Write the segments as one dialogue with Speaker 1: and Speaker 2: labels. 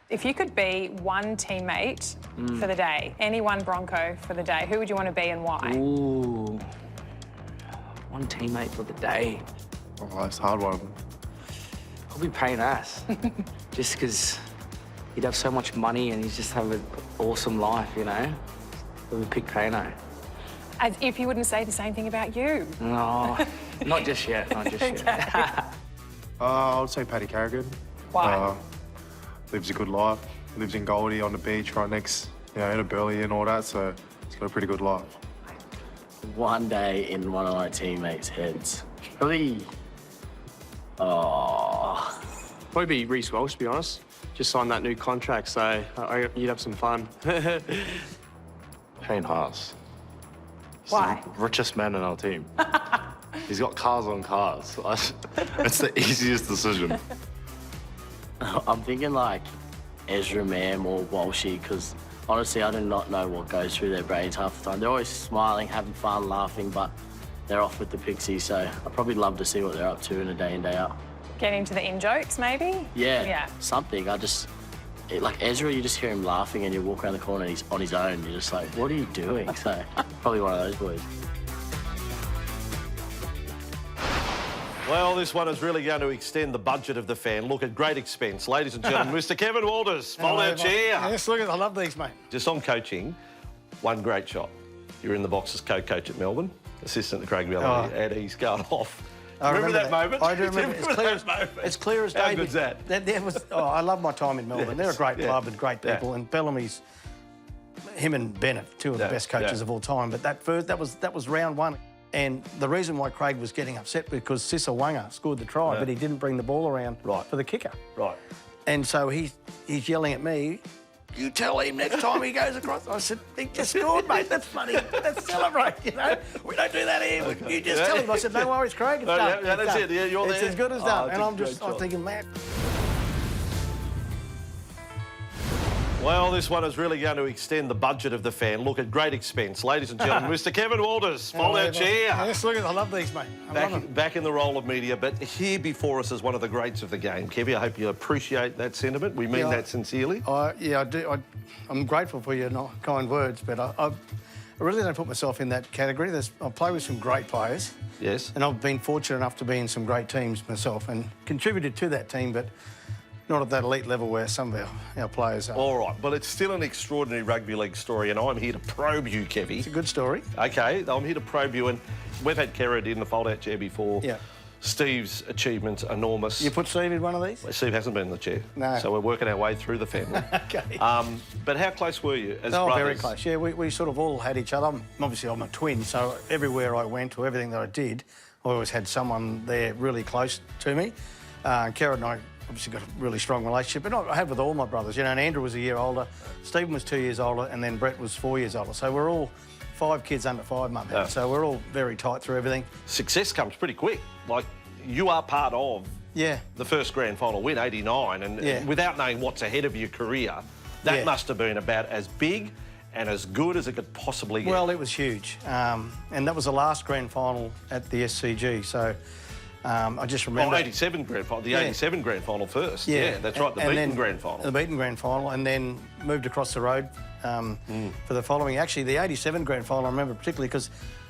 Speaker 1: If you could be one teammate for the day, any one Bronco for the day, who would you want to be and why?
Speaker 2: Ooh. One teammate for the day.
Speaker 3: Oh, that's a hard one.
Speaker 2: Probably Payne Ass. Just because he'd have so much money and he'd just have an awesome life, you know? So we pick Payne.
Speaker 1: As if he wouldn't say the same thing about you.
Speaker 2: No, not just yet, not just yet.
Speaker 3: I would say Paddy Carrigan.
Speaker 1: Why?
Speaker 3: Lives a good life. Lives in Goldie on the beach right next, in a Burley and all that, so he's got a pretty good life.
Speaker 4: One day in one of my teammates' heads. Probably... Oh...
Speaker 5: Probably be Reece Walsh, to be honest. Just signed that new contract, so you'd have some fun.
Speaker 6: Payne Haas. He's
Speaker 1: Why?
Speaker 6: the richest man in our team. He's got cars on cars. It's the easiest decision.
Speaker 4: I'm thinking like Ezra Mam or Walshy, because honestly, I do not know what goes through their brains half the time. They're always smiling, having fun, laughing, but they're off with the Pixies, so I'd probably love to see what they're up to in a day in, day out.
Speaker 1: Get into the in-jokes, maybe?
Speaker 4: Yeah, something. Like Ezra, you just hear him laughing and you walk around the corner and he's on his own. You're just like, what are you doing? So, probably one of those boys.
Speaker 7: Well, this one is really going to extend the budget of the fan. Look, at great expense. Ladies and gentlemen, Mr. Kevin Walters, fold-out chair.
Speaker 8: Yes, look, I love these, mate.
Speaker 7: Just on coaching, one great shot. You're in the box as co-coach at Melbourne, assistant to Craig Miller, and he's going off.
Speaker 8: I
Speaker 7: remember that moment?
Speaker 8: I do remember. It's clear as day.
Speaker 7: How good's that?
Speaker 8: I love my time in Melbourne. They're a great club and great people,
Speaker 7: Yeah.
Speaker 8: and Bellamy's, him and Bennett, two of the best coaches of all time. But that was round one. And the reason why Craig was getting upset because Sisawanga scored the try, but he didn't bring the ball around for the kicker.
Speaker 7: Right.
Speaker 8: And so he's yelling at me, you tell him next time he goes across. I said, he just scored, mate. That's funny. Let's celebrate, you know. We don't do that here. Okay. You just tell him. I said, no worries, Craig. It's done.
Speaker 7: Yeah, that's it. Yeah, you're
Speaker 8: it's
Speaker 7: there.
Speaker 8: as good as done. And I'm
Speaker 7: shot.
Speaker 8: thinking, man.
Speaker 7: Well, this one is really going to extend the budget of the fan. Look, at great expense. Ladies and gentlemen, Mr. Kevin Walters, fold-out chair.
Speaker 8: Yes, look, I love these, mate.
Speaker 7: Back in the role of media, but here before us is one of the greats of the game. Kevy, I hope you appreciate that sentiment. We mean that sincerely.
Speaker 8: Yeah, I do. I'm grateful for your kind words, but I really don't put myself in that category. I play with some great players.
Speaker 7: Yes.
Speaker 8: And I've been fortunate enough to be in some great teams myself and contributed to that team, but not at that elite level where some of our players are.
Speaker 7: All right, but it's still an extraordinary rugby league story, and I'm here to probe you, Kevy.
Speaker 8: It's a good story.
Speaker 7: OK, I'm here to probe you, and we've had Kerrod in the fold-out chair before.
Speaker 8: Yeah.
Speaker 7: Steve's achievements enormous.
Speaker 8: You put Steve in one of these?
Speaker 7: Steve hasn't been in the chair.
Speaker 8: No.
Speaker 7: So we're working our way through the family.
Speaker 8: OK.
Speaker 7: But how close were you as brothers?
Speaker 8: Very close. Yeah, we sort of all had each other. Obviously, I'm a twin, so everywhere I went or everything that I did, I always had someone there really close to me. Kerrod and I obviously got a really strong relationship, and I had with all my brothers, you know, and Andrew was a year older, Stephen was 2 years older, and then Brett was 4 years older. So we're all 5 kids under 5, Mum. Yeah. So we're all very tight through everything.
Speaker 7: Success comes pretty quick. Like, you are part of the first grand final win, 89, and without knowing what's ahead of your career, that must have been about as big and as good as it could possibly get.
Speaker 8: Well, it was huge. And that was the last grand final at the SCG, so I just remember...
Speaker 7: 87 grand final, the 87 grand final first. Yeah, that's right, the beaten grand final.
Speaker 8: The beaten grand final, and then moved across the road for the following. Actually, the 87 grand final I remember particularly because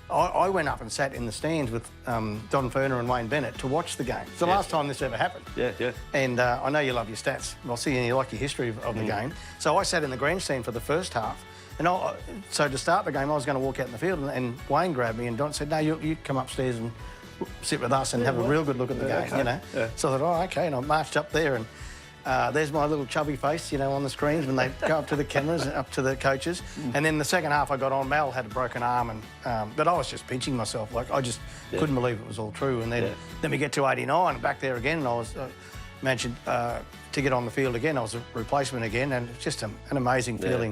Speaker 8: I went up and sat in the stands with Don Ferner and Wayne Bennett to watch the game. It's the last time this ever happened.
Speaker 7: Yeah.
Speaker 8: And I know you love your stats. I'll see you like your history of the game. So I sat in the grandstand for the first half. And so to start the game, I was going to walk out in the field, and Wayne grabbed me and Don said, no, you come upstairs and sit with us and have a real good look at the game, you know. Yeah. So I thought, oh, OK, and I marched up there and there's my little chubby face, you know, on the screens when they go up to the cameras and up to the coaches. And then the second half I got on, Mal had a broken arm, and but I was just pinching myself. Like, I just couldn't believe it was all true. And then we get to 89, back there again, and I was managed to get on the field again. I was a replacement again, and it's just an amazing feeling.